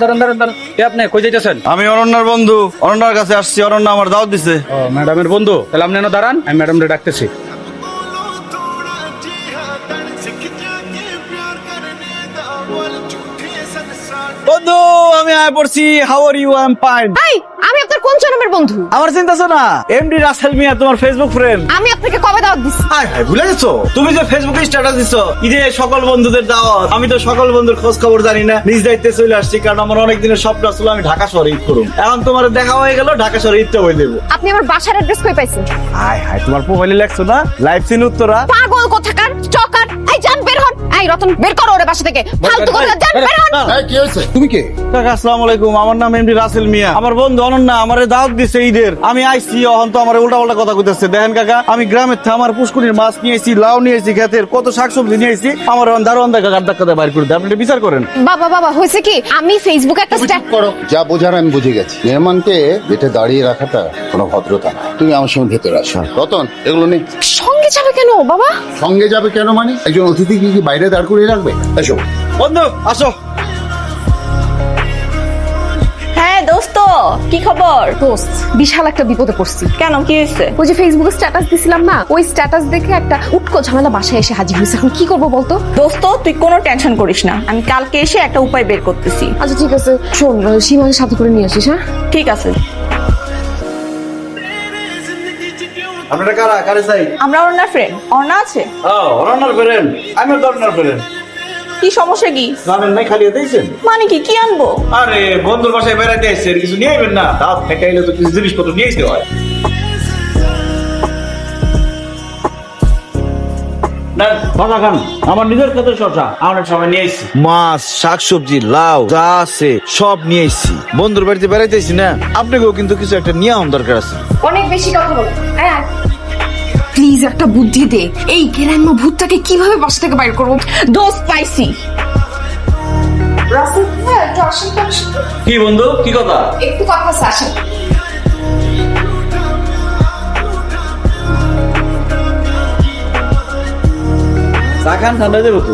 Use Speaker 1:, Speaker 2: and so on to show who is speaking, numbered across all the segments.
Speaker 1: দাঁড়ান কে আপনি কই যাইতেছেন?
Speaker 2: আমি অরণ্যার বন্ধু, অরণ্যার কাছে আসছি। অরণ্য আমার দাওয়াত দিছে।
Speaker 1: ও ম্যাডামের বন্ধু, তাহলে আপনি দাঁড়ান, আমি ম্যাডামরে ডাকতেছি।
Speaker 2: বন্ধু আমি আয় পড়ছি। How are you? I am fine.
Speaker 3: এই, আমি আপনার কোন জন্মের বন্ধু?
Speaker 2: আমার চিন্তাছো না, এমডি রাসেল মিয়া তোমার ফেসবুক ফ্রেন্ড।
Speaker 3: আমি আপনাকে কবে দাওয়াত দিছি?
Speaker 2: হাই হাই, ভুলে গেছো? তুমি যে ফেসবুকে স্ট্যাটাস দিছো ঈদে সকল বন্ধুদের দাওয়াত, আমি তো সকল বন্ধুর খোঁজ খবর জানি না, নিজ দায়িত্বে চলে আসছি। কারণ আমার অনেক দিনের স্বপ্ন ছিল আমি ঢাকা শহরে ঈদ করুম। এখন তোমার দেখা হয়ে গেল, ঢাকা শহরে ঈদটা হয়ে দেবো।
Speaker 3: আপনি আমার বাসার অ্যাড্রেস কই পাইছেন?
Speaker 2: হাই হাই, তোমার প্রোফাইলে লেখছো না লাইভ সিন উত্তরা।
Speaker 3: পাগল কোথাকার, স্টকার। এই জান বের হন। এই রতন বের করো ওরে বাসা থেকে। ফালতু কথা, জান বের হন।
Speaker 4: এই কি হয়েছে? তুমি কে?
Speaker 2: কাকা আসসালামু আলাইকুম, আমার নাম এমডি রাসেল মিয়া। আমার বন্ধু অনন্যা আমারে দাওয়াত দিছে ঈদের। আমি আইছি, এখন তো আমার উল্টা পাল্টা কথা কইতেছে। দেখেন কাকা, আমি গ্রামের থেকে আমার পুষ্কুনির মাছ নিয়ে আইছি, লাউ নিয়ে আইছি, ক্ষেতের কত শাকসবজি নিয়ে আইছি। আমার এখন দারোয়ান দেখা গাড় ধাক্কা দিয়ে বাইর করে দেয়। আপনি এটা বিচার করেন।
Speaker 3: বাবা হয়েছে কি, আমি ফেসবুকে একটা
Speaker 4: চুপ করো। যা বোঝার আমি বুঝে গেছি। মেহমানকে বেটে দাঁড়িয়ে রাখাটা কোনো ভদ্রতা না। তুমি আমার সঙ্গে ভেতরে আসো। রতন, এগুলো নেই।
Speaker 3: সঙ্গে যাবে কেন বাবা?
Speaker 4: সঙ্গে যাবে কেন মানে? একজন অতিথিকে কি বাইরে দাঁড় করিয়ে রাখবে? এসো।
Speaker 2: বন্ধু আসো।
Speaker 5: হ্যাঁ দোস্ত, কি খবর?
Speaker 3: দোস্ত, বিশাল একটা বিপদে পড়ছি।
Speaker 5: কেন, কি হয়েছে?
Speaker 3: ওই যে ফেসবুকে স্ট্যাটাস দিছিলাম না, ওই স্ট্যাটাস দেখে একটা উটকো ঝামেলা বাসায় এসে হাজির হয়েছে। এখন কি করবো বলতো?
Speaker 5: দোস্ত তুই কোনো টেনশন করিস না, আমি কালকে এসে একটা উপায় বের করতেছি।
Speaker 3: আচ্ছা ঠিক আছে, শোন সীমাকে সাথে করে নিয়ে আসিস। হ্যাঁ
Speaker 5: ঠিক আছে।
Speaker 2: আপনারা কারা কারে চাই?
Speaker 5: আমরা অর্ণার ফ্রেন্ড। অর্ণা আছে?
Speaker 2: অরণ্যার ফ্রেন্ড। আমি তো অরণ্যার ফ্রেন্ড।
Speaker 5: কি সমস্যা কি?
Speaker 2: জানেন নাই খালি দিয়েছেন?
Speaker 5: মানে কি, কি আনবো?
Speaker 2: আরে বন্ধুর বাসায় বেড়াতে আসছে, কিছু নিয়ে আইবেন না? দাঁত ফেঁকে আইলে তো কিছু জিনিসপত্র নিয়ে আসতে হয়। আমার নিজের কাছে শশা অনেক সময় নিয়ে আসছি। মাছ, শাকসবজি, লাউ যা আছে সব নিয়ে আসছি। বন্ধুর বাড়িতে বেড়াইতেছি না, আপনাকেও কিন্তু কিছু একটা নিয়ে আমার দরকার আছে।
Speaker 3: অনেক বেশি কথা বলো। প্লিজ একটা বুদ্ধি দে, এই গ্রাম্য ভূতটাকে কিভাবে বাসা থেকে বাইর করবো?
Speaker 5: দোস্ত পাইছি।
Speaker 3: রাসেল একটু আসেন তো, আসেন তো।
Speaker 2: কি বন্ধু, কি কথা?
Speaker 3: একটু কথা আছে, আসেন।
Speaker 2: চা খান, ঠান্ডা দেবো তো।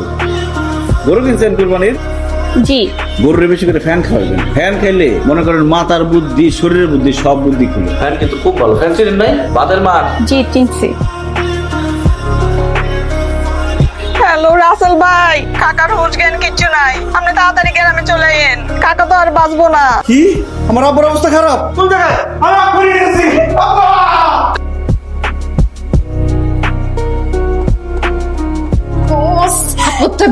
Speaker 2: গরু কিনছেন কুরবানির?
Speaker 5: জি।
Speaker 2: গরুর বেশি করে ফ্যান খাওয়াবেন। ফ্যান খাইলে মনে করেন মাথার বুদ্ধি, শরীরের বুদ্ধি সব বুদ্ধি খুলে। ফ্যান কিন্তু খুব ভালো। ফ্যান ছিলেন নাই বাদের মার।
Speaker 5: জি চিনছি। হ্যালো রাসেল ভাই, কাকার হুঁশ জ্ঞান কিচ্ছু নাই, আপনি তাড়াতাড়ি গ্রামে চলে এলেন। কাকা তো আর বাঁচবো না।
Speaker 2: কি? আমার আব্বুর অবস্থা খারাপ? কোন জায়গায়? আমি পড়ে গেছি।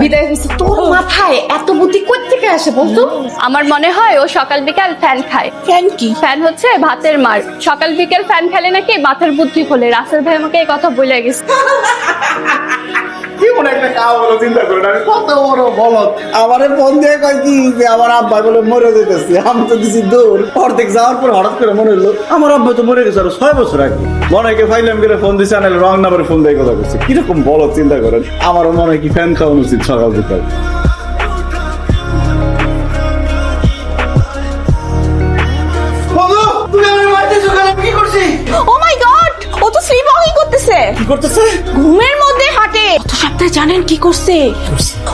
Speaker 3: বিদায় হয়েছে, তোর মাথায় এত বুদ্ধি কই থেকে আসে বলতো?
Speaker 6: আমার মনে হয় ও সকাল বিকাল ফ্যান খায়।
Speaker 5: ফ্যান কি?
Speaker 6: ফ্যান হচ্ছে ভাতের মার। সকাল বিকাল ফ্যান খেলে নাকি মাথার বুদ্ধি খোলে। রাসেল ভাই আমাকে এই কথা বলে গেছে।
Speaker 2: কি মনে একটা কাজ বলো, চিন্তা করেন। আমি কত বড় বলদ, আমারে ফোন দিয়ে কয় কি যে আমার আব্বা বলে মরে যেতেছে। আমি তো দিছি দৌড়। অর্ধেক যাওয়ার পর হঠাৎ করে মনে হলো আমার আব্বা তো মরে গেছে আরো 6 বছর আগে। মনে হয় ফাইলাম করে ফোন দিছে, আনালে রং নাম্বারে ফোন দিয়ে কথা বলছে। কিরকম বলদ চিন্তা করেন। আমারও মনে হয় কি ফ্যান খাওয়ানো উচিত সকাল বিকাল। তুমি আমার মারতে সকালে কি করছি?
Speaker 5: ও মাই গড, ও তো স্লিপ ওয়াকিং করতেছে।
Speaker 2: কি করতেছে?
Speaker 5: ঘুমের মধ্যে হাঁটে। গত সপ্তাহে জানেন কি করছে?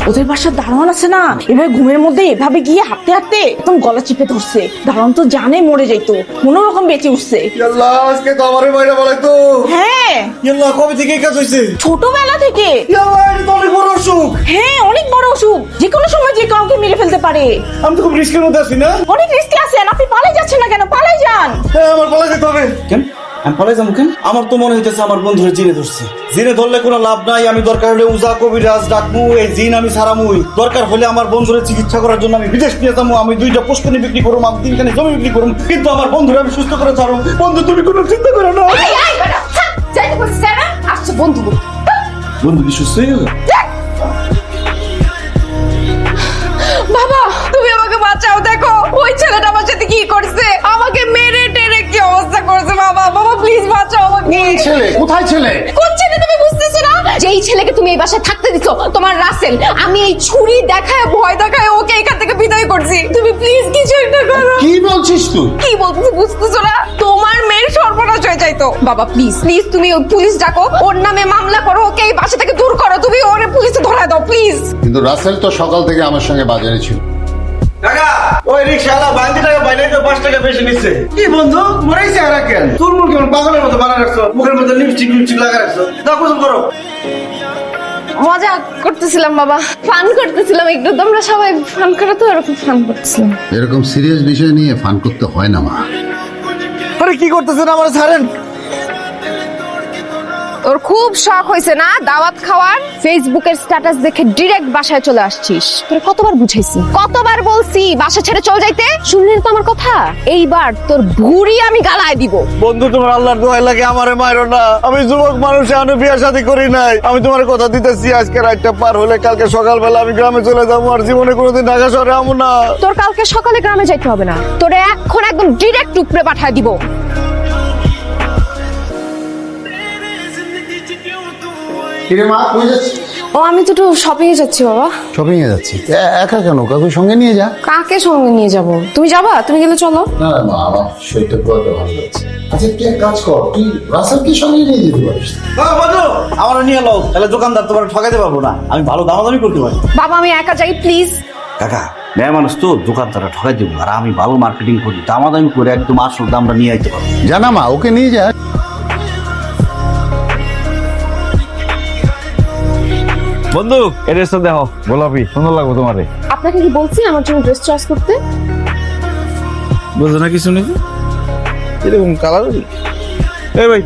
Speaker 5: ওদের বাসার দারোয়ান আছে না, এভাবে ঘুমের মধ্যে এভাবে গিয়ে হাঁটতে হাঁটতে একদম গলা চিপে ধরছে। দারোয়ান তো জানে মরে যাইতো, কোনো রকম বেঁচে উঠছে।
Speaker 2: আল্লাহ, আজকে তো আমারে বাইরে বলাই তো।
Speaker 5: হ্যাঁ,
Speaker 2: আল্লাহ, কবে থেকে এই কাজ হইছে?
Speaker 5: ছোটবেলা থেকে।
Speaker 2: আল্লাহ, এটা তো অনেক বড় অসুখ।
Speaker 5: হ্যাঁ, অনেক বড় অসুখ, যে কোনো সময় যে কাউকে মেরে ফেলতে পারে।
Speaker 2: আমি তো খুব রিস্কের মধ্যে আছি না?
Speaker 5: অনেক রিস্কে আছেন আপনি, পালাই যাচ্ছেন না কেন? পালাই যান।
Speaker 2: হ্যাঁ, আমার পালাই যেতে হবে। কেন আমি পালাই যাবো কেন? আমার তো মনে হইতেছে আমার বন্ধুরা জিনে ধরছে। জিনে ধরলে কোনো লাভ নাই। আমি দরকার হলে উজা কবিরাজ ডাকবো, এই জিন আমি সারামুই। দরকার হলে আমার বন্ধুরা চিকিৎসা করার জন্য আমি বিদেশ নিয়ে যাবো। আমি 2টা পুষ্করণী বিক্রি করবো, আমি 3খানে জমি বিক্রি করবো, কিন্তু আমার বন্ধুরা আমি সুস্থ করে ছাড়বো। বন্ধু, তুমি কোনো চিন্তা করো না।
Speaker 3: যাইতে বলছিস না, আসছে বন্ধু।
Speaker 2: বন্ধু কি সুস্থ হয়ে গেল?
Speaker 3: বাবা তুমি আমাকে বাঁচাও, দেখো ওই ছেলেটা আমার সাথে কি করছে, আমাকে মেরে টেরে কি অবস্থা করছে। বাবা প্লিজ বাঁচাও আমাকে।
Speaker 4: এই ছেলে কোথায়? ছেলে
Speaker 3: কোন ছেলে তুমি বুঝতেছো না? যেই ছেলেকে তুমি এই বাসায় থাকতে দিছো, তোমার রাসেল, আমি এই ছুরি দেখায় ভয় দেখায় ওকে এখান থেকে বিদায় করছি। তুমি প্লিজ কিছু একটা করো।
Speaker 4: কি বলছিস তুই?
Speaker 3: কি বলছিস বুঝতেছো না? তোমার মেয়ের সর্বনাশ হয়ে যাইতো। বাবা প্লিজ তুমি ওই পুলিশ ডাকো, ওর নামে মামলা করো, ওকে এই বাসা থেকে দূর করো। তুমি ওরে পুলিশে ধরায় দাও প্লিজ।
Speaker 4: কিন্তু রাসেল তো সকাল থেকে আমার সঙ্গে বাজারে ছিল।
Speaker 2: কাকা, ওই ওই রিক্সাওয়ালা বান্দি টাকা বাইরে 5 টাকা বেশি নিচ্ছে। কি বন্ধু মরেই চেহারা কেন? তোর মুখ কেমন পাগলের মতো বানা রাখছো, মুখের মধ্যে লিপস্টিক লাগা রাখছো। দাও গোসল করো।
Speaker 3: মজা করতেছিলাম বাবা, ফান করতেছিলাম একটু। তোমরা সবাই ফান করো তো, এরকম ফান করতেছিলাম।
Speaker 4: এরকম সিরিয়াস বিষয় নিয়ে ফান করতে হয় না মা।
Speaker 2: আরে কি করতেছেন, আমার ছাড়েন।
Speaker 3: তোর খুব শখ হয়েছে না দাওয়াত খাওয়ার? ফেসবুকের স্ট্যাটাস দেখে ডিরেক্ট বাসায় চলে আসছিস। তোর কতবার বুঝাইছি, কতবার বলছি বাসা ছেড়ে চলে যাইতে? শুনলি তো আমার কথা? এইবার তোর ভুঁড়ি আমি গালায় দিব।
Speaker 2: বন্ধু তোমার আল্লাহর দোহাই লাগে আমারে মারো না। আমি যুবক মানুষ, এখনো বিয়ে শাদী করি নাই। আমি তোমার কথা দিতেছি, আজকে রাতটা পার হলে কালকে সকালবেলা আমি গ্রামে চলে যাবো। আর জীবনে কোনোদিন ঢাকা শহরে আমু না।
Speaker 3: তোর কালকে সকালে গ্রামে যাইতে হবে না, তোরে এখন একদম ডিরেক্ট উপরে পাঠায় দিব।
Speaker 4: কিরে মা, কই যাচ্ছিস?
Speaker 3: ও আমি তো একটু শপিং এ যাচ্ছি বাবা।
Speaker 4: শপিং এ যাচ্ছি? একা কেন? কাউকে সঙ্গে নিয়ে যা।
Speaker 3: কাকে সঙ্গে নিয়ে যাব? তুমি যাবা? তুমি গেলে চলো।
Speaker 4: না মা, আমার শরীরটা খুব একটা ভালো যাচ্ছে। আচ্ছা তুই এক কাজ কর, তুই রাসেলকে সঙ্গে নিয়ে যেতে পারিস।
Speaker 2: বন্ধু আমার নিয়ে লও, তাহলে দোকানদার তোমার ঠকাইতে পারবো না। আমি ভালো দামাদামি করতে পারি।
Speaker 3: বাবা আমি একা যাই প্লিজ।
Speaker 2: কাকা মেয়ে মানুষ তো, দোকানদাররা ঠকাই দেবো। আর আমি ভালো মার্কেটিং করি, দামাদামি করে একদম আসল দামটা নিয়ে আইতে পারবো।
Speaker 4: জানা মা, ওকে নিয়ে যা।
Speaker 2: বন্ধু এই ড্রেসটা দেখো, গোলাপি সুন্দর লাগবে তোমারে।
Speaker 3: আপনাকে কি বলছি আমার জন্য ড্রেস চয়েস করতে?
Speaker 2: বুঝো না কিছু নাকি এরকম কালার? এই ভাই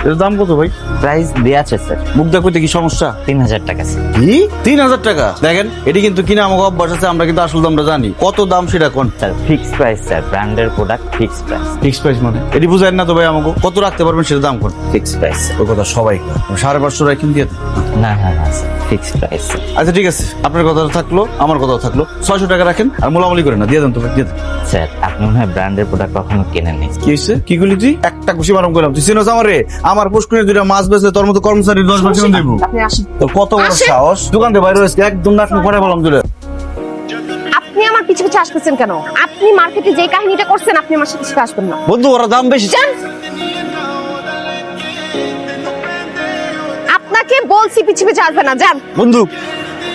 Speaker 2: এর দাম কত ভাই?
Speaker 7: প্রাইস দেয়া আছে স্যার,
Speaker 2: মুখ দেখতে কি সমস্যা?
Speaker 7: 3000 টাকা স্যার।
Speaker 2: কি 3000 টাকা? দেখেন এটি কিন্তু কিনা আমাকে অভ্যাস আছে, আমরা কিন্তু আসল দামটা জানি। কত দাম সেটা কোন?
Speaker 7: স্যার ফিক্স প্রাইস স্যার, ব্র্যান্ডের product fix price.
Speaker 2: Fix price মানে এটি বুঝায় না তো ভাই। আমাকে কত রাখতে পারবেন সেটা দাম কোন?
Speaker 7: Fix price.
Speaker 2: ওই কথা সবাই 550 টাকা কিনে দিয়ে দেন।
Speaker 7: না স্যার ফিক্স প্রাইস।
Speaker 2: আচ্ছা ঠিক আছে, আপনার কথা থাকলো আমার কথাও থাকলো। 600 টাকা রাখেন আর মোলামুলি করেন না, দিয়ে দেন তো ভাই, দিয়ে দেন।
Speaker 7: স্যার আপনি মনে হয় ব্র্যান্ডের প্রোডাক্ট কখনো কেনেননি।
Speaker 2: কি হয়েছে? কি গুলি তুই? একটা খুশি মারম করলাম, তুই চিনোস আমারে? আমার পুষ্কুনের দুইটা মাছ বেচলে তোর মতো কর্মচারী 10 বার কেন দেবো?
Speaker 3: আপনি আসেন।
Speaker 2: তোর কত বড়
Speaker 3: আসেন।
Speaker 2: সাহস! দোকান থেকে বাইরে হয়েছে একদম নাক মুখ করে বললাম তুলে।
Speaker 3: আপনি আমার পিছু পিছু আসতেছেন কেন? আপনি মার্কেটে যে কাহিনীটা করছেন আপনি আমার সাথে আসবেন না।
Speaker 2: বন্ধু ওরা দাম বেশি।
Speaker 3: যান। আপনাকে বলছি পিছু পিছু আসবেন না, যান।
Speaker 2: বন্ধু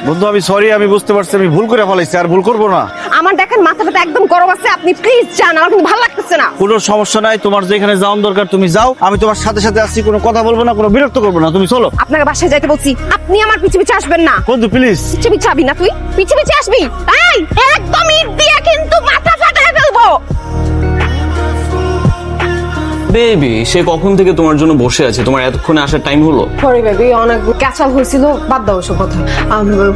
Speaker 2: বন্ধু আমি সরি, আমি বুঝতে পারছি, আমি ভুল করে ফেলাইছি, আর ভুল করবো না।
Speaker 3: আমার দেখেন মাথাটা একদম গরম আছে, আপনি প্লিজ যান, আমার কিন্তু ভালো লাগতেছে না।
Speaker 2: কোনো সমস্যা নাই, তোমার যেখানে যাওয়ার দরকার তুমি যাও, আমি তোমার সাথে সাথে আসছি। কোনো কথা বলবো না, কোনো বিরক্ত করবো না, তুমি চলো।
Speaker 3: আপনাকে বাসায় যাইতে বলছি, আপনি আমার পিছু পিছু আসবেন না।
Speaker 2: বন্ধু প্লিজ।
Speaker 3: পিছু পিছু আবি না তুই? পিছু পিছু আসবি? এই একদম ইট দিয়ে কিন্তু মাথা ফাটায় ফেলবো।
Speaker 8: বেবি সে কখন থেকে তোমার জন্য বসে আছে, তোমার এতক্ষণে আসার টাইম হলো?
Speaker 3: সরি বেবি, অনেক ক্যাচাল হয়েছিল, বাদ দাও ওসব কথা।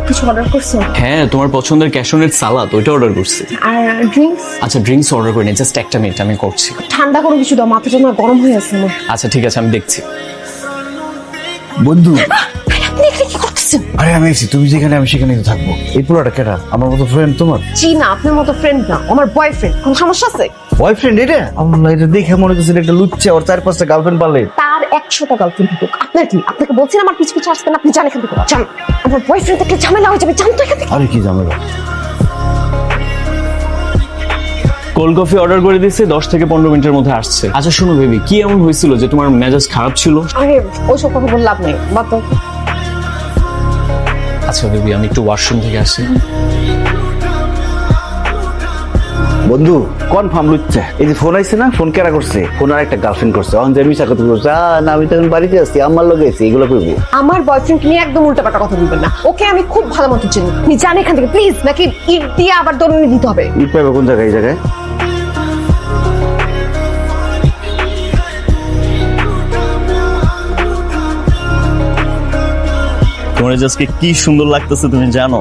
Speaker 3: কিছু অর্ডার করছো?
Speaker 8: হ্যাঁ তোমার পছন্দের ক্যাশনেট সালাদ ওইটা অর্ডার করছি।
Speaker 3: আর ড্রিঙ্কস?
Speaker 8: আচ্ছা ড্রিঙ্কস অর্ডার করিনি, জাস্ট একটা মিনিট আমি করছি।
Speaker 3: ঠান্ডা করে কিছু দাও, মাথাটা না গরম হয়ে আছে আমার।
Speaker 8: আচ্ছা ঠিক আছে আমি দেখছি।
Speaker 2: বন্ধু
Speaker 3: আপনি এখানে কি করতেছেন?
Speaker 2: আরে আমি এসেছি, তুমি যেখানে আমি সেখানেই তো থাকবো। এই পুরোটা কেটা আমার মতো ফ্রেন্ড তোমার?
Speaker 3: জি না, আপনার মতো ফ্রেন্ড না, আমার বয়ফ্রেন্ড। কোন সমস্যা আছে?
Speaker 2: বয়ফ্রেন্ড এটা? আল্লাহ, এটা দেখে মনে হচ্ছে একটা লুচ্চা, ওর 4-5টা গার্লফ্রেন্ড পালে।
Speaker 3: তার 100টা গার্লফ্রেন্ড থাকুক, আপনার কি? আপনাকে বলছি না আমার পিছু পিছু আসবেন, আপনি জানেন এখান থেকে যান। আমার বয়ফ্রেন্ড থেকে ঝামেলা হয়ে যাবে, জানতো এখান থেকে।
Speaker 2: আরে কি ঝামেলা?
Speaker 8: কোল্ড কফি অর্ডার করে দিয়েছি, 10 থেকে 15 মিনিটের মধ্যে আসছে। আচ্ছা শোনো বেবি, কি এমন হয়েছিল যে তোমার মেজাজ খারাপ ছিল?
Speaker 3: আরে ওইসব কথা বলে লাভ নেই, বাদ দাও।
Speaker 8: আচ্ছা বেবি আমি একটু ওয়াশরুম থেকে আসি।
Speaker 2: বন্ধু কনফার্ম লুচ্চা। এই যে ফোন আইছে না, ফোন কেরা করছে? ফোন আর একটা গার্লফ্রেন্ড করছে। অন যে মিশা কথা বলছে, না আমি তখন বাড়িতে আসছি, আমার লগে আছি, এগুলো করবো।
Speaker 3: আমার বয়ফ্রেন্ড নিয়ে একদম উল্টাপাল্টা কথা বলবেন না, ওকে আমি খুব ভালো মতো চিনি। আপনি জানেন এখান থেকে প্লিজ, নাকি ইট দিয়ে আবার দৌড়ানি দিতে হবে?
Speaker 2: ইট পাইবে কোন জায়গায়? এই জায়গায়
Speaker 8: তোমার আজকে কি সুন্দর লাগতেছে তুমি জানো?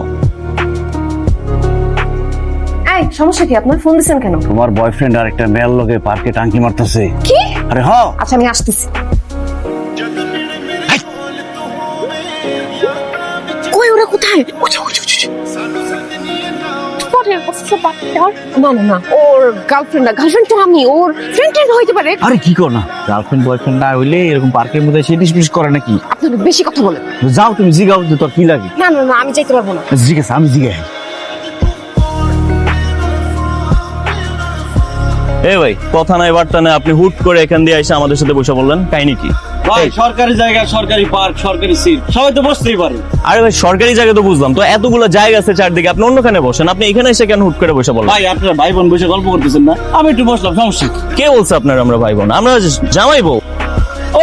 Speaker 3: এই সমস্যা কি আপনার? ফোন দিছেন কেন?
Speaker 2: তোমার বয়ফ্রেন্ড আর একটা মেয়ের লগে পার্কে টাঙ্কি মারতেছে।
Speaker 3: কি?
Speaker 2: আরে হ্যাঁ।
Speaker 3: আচ্ছা আমি আসতেছি। কই ওরা কোথায়? না না না, ওর গার্লফ্রেন্ড না, গার্লফ্রেন্ড তো আমি, ওর ফ্রেন্ড হইতে পারে।
Speaker 2: আরে কি কর না, গার্লফ্রেন্ড বয়ফ্রেন্ড না হইলে এরকম পার্কের মধ্যে সে ডিসমিস করে নাকি?
Speaker 3: আপনি বেশি কথা বলেন।
Speaker 2: যাও তুমি জিগাও যে তোর কি লাগে।
Speaker 3: না না না, আমি যাইতে পারবো না।
Speaker 2: জিজ্ঞেস আমি জিগাই।
Speaker 8: এ ভাই কথা নাই বার্তা নাই, আপনি হুট করে এখান দিয়ে এসে আমাদের সাথে বসে বললেন, কাহিনী কি?
Speaker 2: ভাই সরকারি জায়গা, সরকারি পার্ক, সরকারি সিট, সবাই তো বসতেই পারে।
Speaker 8: আরে ভাই সরকারি জায়গা তো বুঝলাম, তো এতগুলো জায়গা আছে চারদিকে, আপনি অন্যখানে বসেন, আপনি এখানে এসে কেন হুট করে বসে বলেন?
Speaker 2: ভাই আপনার ভাই বোন বসে গল্প করতেছেন না, আমি একটু বসলাম, সমস্যা কি?
Speaker 8: কে বলছে আপনার আমরা ভাই বোন? আমরা জামাই বউ।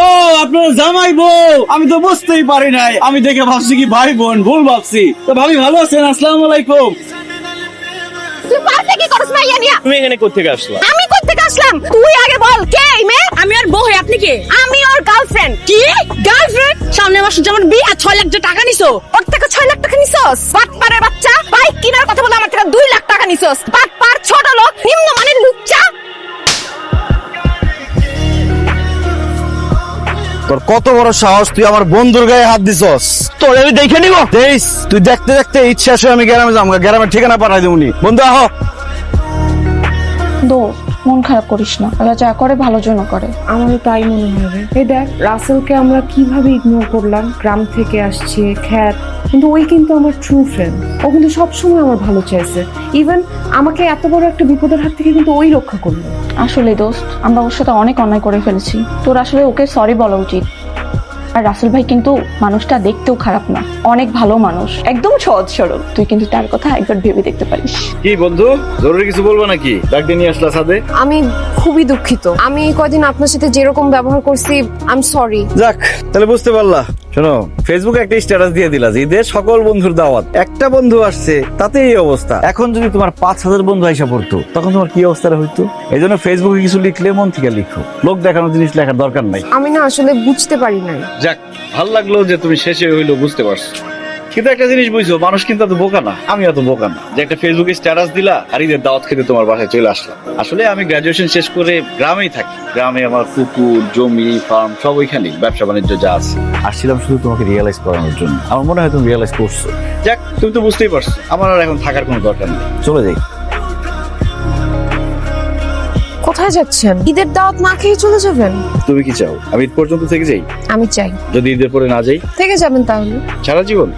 Speaker 2: ও আপনারা জামাই বউ, আমি তো বুঝতেই পারি নাই, আমি দেখে ভাবছি কি ভাই বোন, ভুল ভাবছি। তো ভাবি ভালো আছেন? আসসালামু আলাইকুম।
Speaker 3: তুই পাশে কি করছ মাইয়া নিয়া?
Speaker 8: তুমি এখানে কোত্থেকে আসলা?
Speaker 3: আমি কোত্থেকে আসলাম? তুই আগে বল কে এই মেয়ে?
Speaker 5: আমি আর বউ হই, আপনি কে?
Speaker 3: আমি ওর গার্লফ্রেন্ড।
Speaker 5: কি গার্লফ্রেন্ড? সামনে মাসে যেমন বিয়ে, 6 লাখ টাকা নিছো।
Speaker 3: ওর থেকে 6 লাখ টাকা নিছস? বাটপারের বাচ্চা, বাইক কেনার কথা বলে আমার থেকে 2 লাখ টাকা নিছস। বাটপার, ছোট লোক, নিম্নমানের লুচ্চা।
Speaker 2: তোর কত বড় সাহস, তুই আমার বন্ধুর গায়ে হাত দিছস? তোর আমি দেখে নিব। দেখ তুই দেখতে দেখতে ইচ্ছা আসে আমি গ্রামে যাবো, গ্রামের ঠিকানা পাঠাই দেবনি। বন্ধু আহ,
Speaker 5: দোস্ত মন খারাপ করিস না, আল্লাহ যা করে ভালোর জন্য করে।
Speaker 9: আমারও তাই মনে হয় রে। এই দেখ রাসেলকে আমরা কিভাবে ইগনোর করলাম, গ্রাম থেকে আসছে খ্যাত, কিন্তু ওই কিন্তু আমার ট্রু ফ্রেন্ড। ও কিন্তু সবসময় আমার ভালো চাইছে, ইভেন আমাকে এত বড় একটা বিপদের হাত থেকে কিন্তু ওই রক্ষা করলো।
Speaker 5: আসলে দোস্ত আমরা ওর সাথে অনেক অন্যায় করে ফেলেছি, তোর আসলে ওকে সরি বলা উচিত। আর রাসেল ভাই কিন্তু মানুষটা দেখতেও খারাপ না, অনেক ভালো মানুষ, একদম সহজ সরল। তুই কিন্তু তার কথা একবার ভেবে দেখতে পারিস।
Speaker 2: কি বন্ধু জরুরি কিছু বলবো নাকি? ডাক দিয়ে নিয়ে আসলা সাথে।
Speaker 3: আমি খুবই দুঃখিত, আমি এই কয়দিন আপনার সাথে যেরকম ব্যবহার করছি, আই এম সরি।
Speaker 2: যাক তাহলে বুঝতে পারলা। শোনো, ফেসবুকে একটা স্ট্যাটাস দিয়ে দিলা যে ঈদের সকল বন্ধুর দাওয়াত, একটা বন্ধু আসছে তাতে এই অবস্থা। এখন যদি তোমার 5000 বন্ধু আইসা পড়তো তখন তোমার কি অবস্থা হইতো? এই জন্য ফেসবুকে কিছু লিখলে মন থেকে লিখো, লোক দেখানোর জিনিস লেখার দরকার নাই।
Speaker 3: আমি না আসলে বুঝতে পারি নাই।
Speaker 1: যাক ভালো লাগলো যে তুমি শেষে হইলো বুঝতে পারছো। কিন্তু একটা জিনিস বুঝছো, মানুষ কিন্তু এত বোকা না, আমি এত বোকা না যে একটা ফেসবুকে স্ট্যাটাস দিলা আর ঈদের দাওয়াত খেতে তোমার বাসায় চলে আসলাম। আসলে আমি গ্রাজুয়েশন শেষ করে গ্রামেই থাকি, গ্রামে আমার পুকুর, জমি, ফার্ম সব ওইখানেই, ব্যবসা বাণিজ্য যা আছে। আসছিলাম শুধু তোমাকে রিয়েলাইজ করানোর জন্য, আমার মনে হয় তুমি রিয়েলাইজ করছো। যাক তুমি তো বুঝতেই পারছো, আমার আর এখন থাকার কোনো দরকার নেই, চলে যাই।
Speaker 3: কোথায় যাচ্ছেন? ঈদের দাওয়াত না খেয়ে চলে যাবেন?
Speaker 1: তুমি কি চাও আমি ঈদ পর্যন্ত থেকে যাই?
Speaker 3: আমি চাই।
Speaker 1: যদি ঈদের পরে না যাই?
Speaker 3: থেকে যাবেন তাহলে।
Speaker 1: সারা জীবন?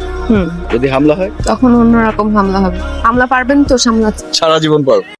Speaker 1: যদি হামলা হয়?
Speaker 3: তখন অন্যরকম হামলা হবে। হামলা পারবেন তো সামলাতে?
Speaker 1: সারা জীবন পারবো।